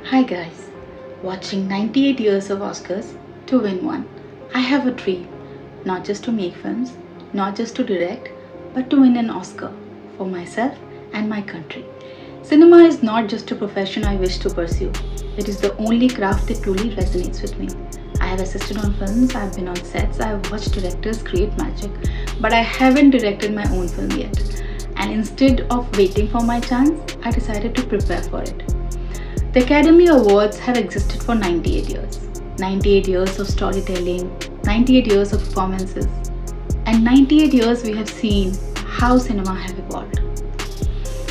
Hi guys, watching 98 years of Oscars to win one. I have a dream, not just to make films, not just to direct, but to win an Oscar for myself and my country. Cinema is not just a profession I wish to pursue, it is the only craft that truly resonates with me. I have assisted on films, I have been on sets, I have watched directors create magic, but I haven't directed my own film yet. And instead of waiting for my chance, I decided to prepare for it. The Academy Awards have existed for 98 years. 98 years of storytelling, 98 years of performances, and 98 years we have seen how cinema have evolved.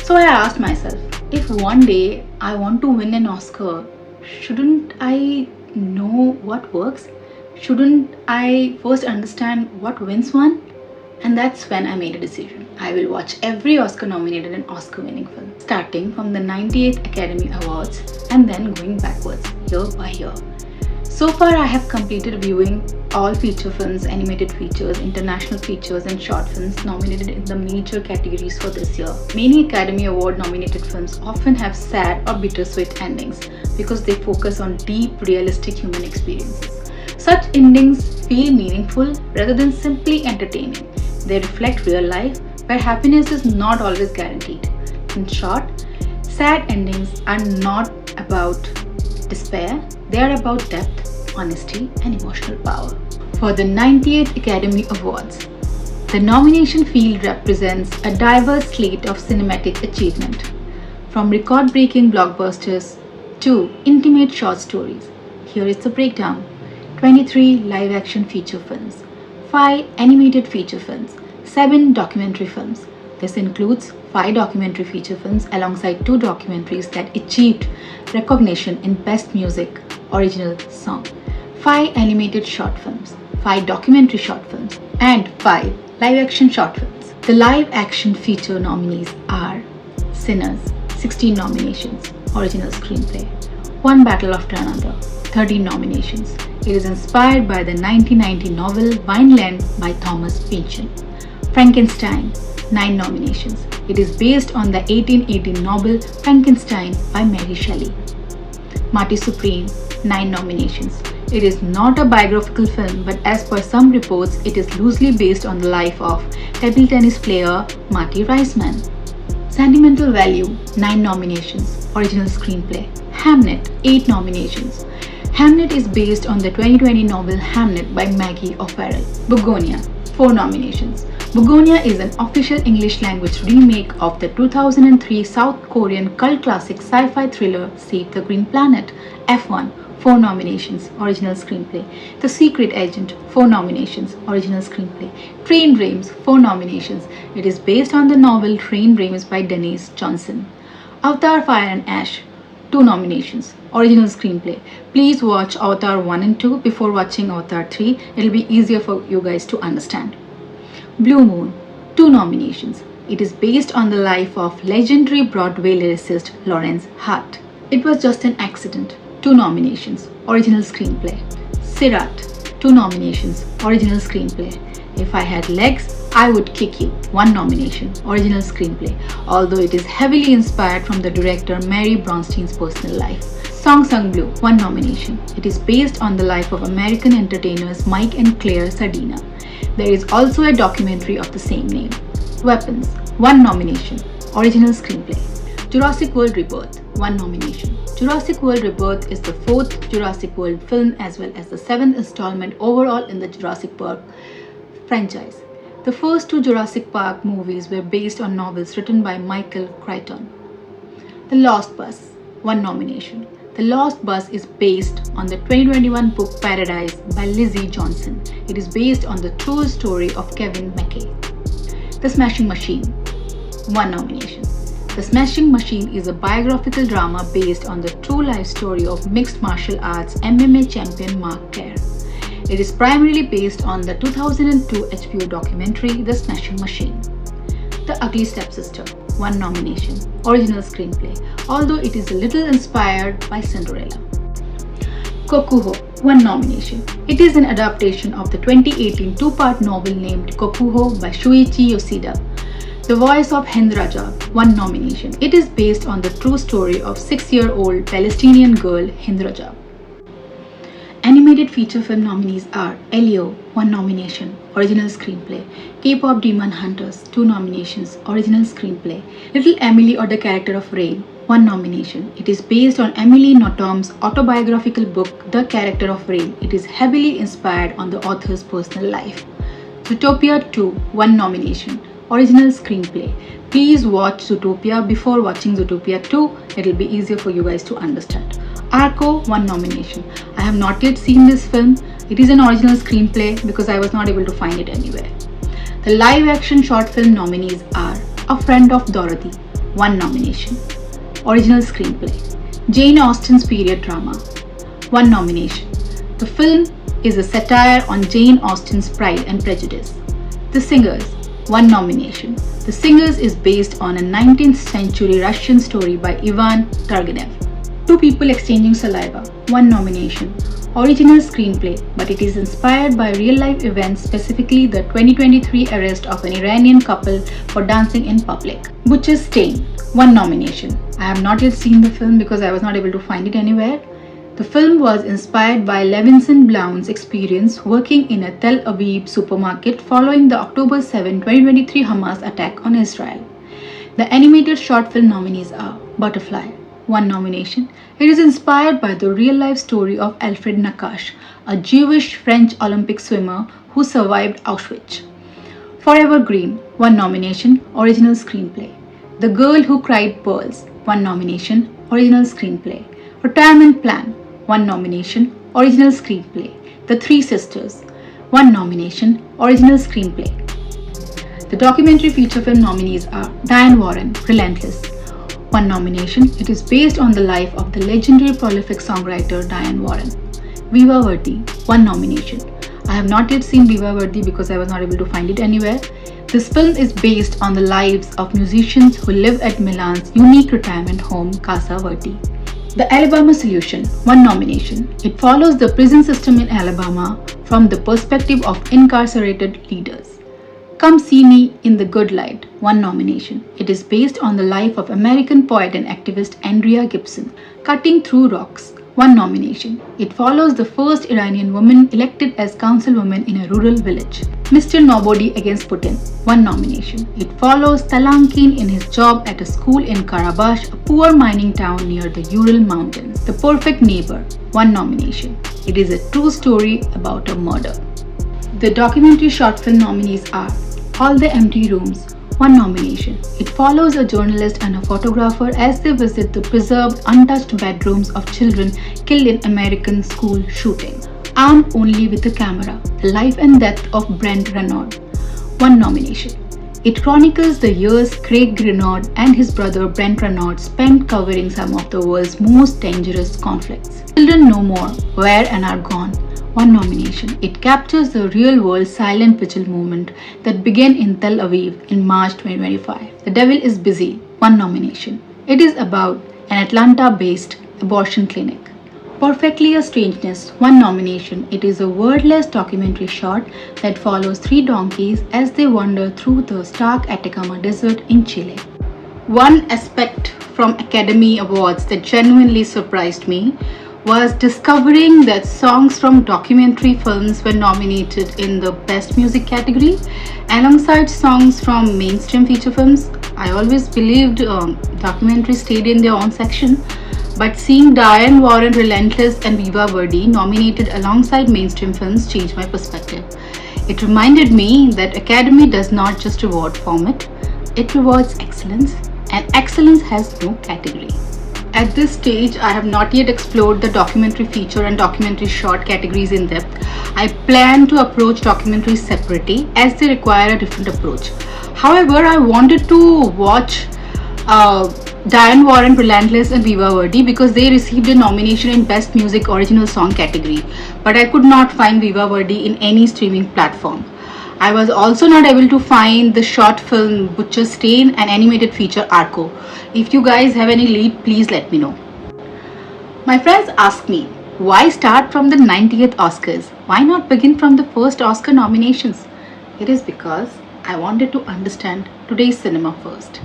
So I asked myself, if one day I want to win an Oscar, shouldn't I know what works? Shouldn't I first understand what wins one? And that's when I made a decision. I will watch every Oscar nominated and Oscar winning film, starting from the 98th Academy Awards and then going backwards, year by year. So far, I have completed viewing all feature films, animated features, international features, and short films nominated in the major categories for this year. Many Academy Award nominated films often have sad or bittersweet endings because they focus on deep, realistic human experiences. Such endings feel meaningful rather than simply entertaining. They reflect real life, where happiness is not always guaranteed. In short, sad endings are not about despair, they are about depth, honesty, and emotional power. For the 98th Academy Awards, the nomination field represents a diverse slate of cinematic achievement, from record-breaking blockbusters to intimate short stories. Here is the breakdown: 23 live-action feature films, 5 animated feature films, 7 documentary films. This includes 5 documentary feature films alongside 2 documentaries that achieved recognition in Best Music Original Song, 5 animated short films, 5 documentary short films, and 5 live-action short films. The live-action feature nominees are Sinners, 16 nominations, original screenplay, One Battle After Another, 13 nominations. It is inspired by the 1990 novel Vineland by Thomas Pynchon. Frankenstein, 9 nominations. It is based on the 1818 novel Frankenstein by Mary Shelley. Marty Supreme, 9 nominations. It is not a biographical film, but as per some reports, it is loosely based on the life of table tennis player Marty Reisman. Sentimental Value, 9 nominations. Original screenplay. Hamnet, 8 nominations. Hamnet is based on the 2020 novel Hamnet by Maggie O'Farrell. Begonia, 4 nominations. Begonia is an official English language remake of the 2003 South Korean cult classic sci-fi thriller Save the Green Planet. F1, 4 nominations, original screenplay. The Secret Agent, 4 nominations, original screenplay. Train Dreams, 4 nominations. It is based on the novel Train Dreams by Denise Johnson. Avatar Fire and Ash, 2 nominations, original screenplay. Please watch Avatar 1 and 2 before watching Avatar 3. It'll be easier for you guys to understand. Blue Moon, 2 nominations. It is based on the life of legendary Broadway lyricist Lawrence Hart. It Was Just an Accident, 2 nominations, original screenplay. Sirat, 2 nominations, original screenplay. If I Had Legs, I Would Kick You, 1 nomination, original screenplay, although it is heavily inspired from the director Mary Bronstein's personal life. Song Sung Blue, 1 nomination. It is based on the life of American entertainers Mike and Claire Sardina. There is also a documentary of the same name. Weapons, 1 nomination, original screenplay. Jurassic World Rebirth, 1 nomination. Jurassic World Rebirth is the 4th Jurassic World film as well as the 7th installment overall in the Jurassic Park franchise. The first 2 Jurassic Park movies were based on novels written by Michael Crichton. The Lost Bus, 1 nomination. The Lost Bus is based on the 2021 book Paradise by Lizzie Johnson. It is based on the true story of Kevin McKay. The Smashing Machine, 1 nomination. The Smashing Machine is a biographical drama based on the true life story of mixed martial arts MMA champion Mark Kerr. It is primarily based on the 2002 HBO documentary The Smashing Machine. The Ugly Stepsister, 1 nomination, original screenplay, although it is a little inspired by Cinderella. Kokuho, 1 nomination. It is an adaptation of the 2018 2-part novel named Kokuho by Shuichi Yoshida. The Voice of Hind Raja, 1 nomination. It is based on the true story of 6-year-old Palestinian girl Hind Raja. Animated feature film nominees are Elio, 1 nomination, original screenplay. K-pop Demon Hunters, 2 nominations, original screenplay. Little Emily or the Character of Rain, 1 nomination. It is based on Emily Notom's autobiographical book, The Character of Rain. It is heavily inspired on the author's personal life. Zootopia 2, 1 nomination, original screenplay. Please watch Zootopia before watching Zootopia 2. It will be easier for you guys to understand. Arco, 1 nomination. I have not yet seen this film. It is an original screenplay because I was not able to find it anywhere. The live action short film nominees are A Friend of Dorothy, 1 nomination. Original screenplay. Jane Austen's period drama, 1 nomination. The film is a satire on Jane Austen's Pride and Prejudice. The Singers, 1 nomination. The Singers is based on a 19th century Russian story by Ivan Turgenev. 2 people exchanging saliva, 1 nomination. Original screenplay, but it is inspired by real-life events, specifically the 2023 arrest of an Iranian couple for dancing in public. Butcher's Stain, 1 nomination. I have not yet seen the film because I was not able to find it anywhere. The film was inspired by Levinson Blount's experience working in a Tel Aviv supermarket following the October 7, 2023 Hamas attack on Israel. The animated short film nominees are Butterfly, 1 nomination. It is inspired by the real-life story of Alfred Nakash, a Jewish French Olympic swimmer who survived Auschwitz. Forever Green, 1 nomination, original screenplay. The Girl Who Cried Pearls, 1 nomination, original screenplay. Retirement Plan, 1 nomination, original screenplay. The Three Sisters, 1 nomination, original screenplay. The documentary feature film nominees are Diane Warren, Relentless, 1 nomination. It is based on the life of the legendary prolific songwriter Diane Warren. Viva Verdi, 1 nomination. I have not yet seen Viva Verdi because I was not able to find it anywhere. This film is based on the lives of musicians who live at Milan's unique retirement home, Casa Verdi. The Alabama Solution, 1 nomination. It follows the prison system in Alabama from the perspective of incarcerated leaders. Come See Me in the Good Light, 1 nomination. It is based on the life of American poet and activist Andrea Gibson. Cutting Through Rocks, 1 nomination. It follows the first Iranian woman elected as councilwoman in a rural village. Mr. Nobody Against Putin, 1 nomination. It follows Talankin in his job at a school in Karabash, a poor mining town near the Ural Mountains. The Perfect Neighbor, 1 nomination. It is a true story about a murder. The documentary short film nominees are All the Empty Rooms, 1 nomination. It follows a journalist and a photographer as they visit the preserved, untouched bedrooms of children killed in American school shooting. Armed Only with a Camera, The Life and Death of Brent Renaud, 1 nomination. It chronicles the years Craig Renaud and his brother Brent Renaud spent covering some of the world's most dangerous conflicts. Children No More, Where and Are Gone, 1 nomination. It captures the real-world silent vigil movement that began in Tel Aviv in March 2025. The Devil is Busy, 1 nomination. It is about an Atlanta-based abortion clinic. Perfectly a Strangeness, 1 nomination. It is a wordless documentary short that follows 3 donkeys as they wander through the stark Atacama Desert in Chile. One aspect from Academy Awards that genuinely surprised me was discovering that songs from documentary films were nominated in the Best Music category alongside songs from mainstream feature films. I always believed documentaries stayed in their own section, but seeing Diane Warren, Relentless and Viva Verdi nominated alongside mainstream films changed my perspective. It reminded me that Academy does not just reward format, it rewards excellence, and excellence has no category. At this stage, I have not yet explored the documentary feature and documentary short categories in depth. I plan to approach documentaries separately as they require a different approach. However, I wanted to watch Diane Warren, Relentless and Viva Verdi because they received a nomination in Best Music Original Song category, but I could not find Viva Verdi in any streaming platform. I was also not able to find the short film Butcher's Stain and animated feature Arco. If you guys have any lead, please let me know. My friends ask me, why start from the 98th Oscars? Why not begin from the first Oscar nominations? It is because I wanted to understand today's cinema first.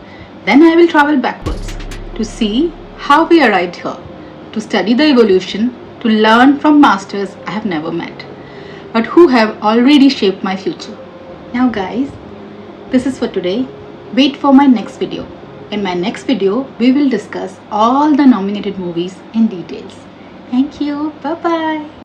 Then I will travel backwards to see how we arrived here, to study the evolution, to learn from masters I have never met, but who have already shaped my future. Now guys, this is for today. Wait for my next video. In my next video, we will discuss all the nominated movies in details. Thank you. Bye bye.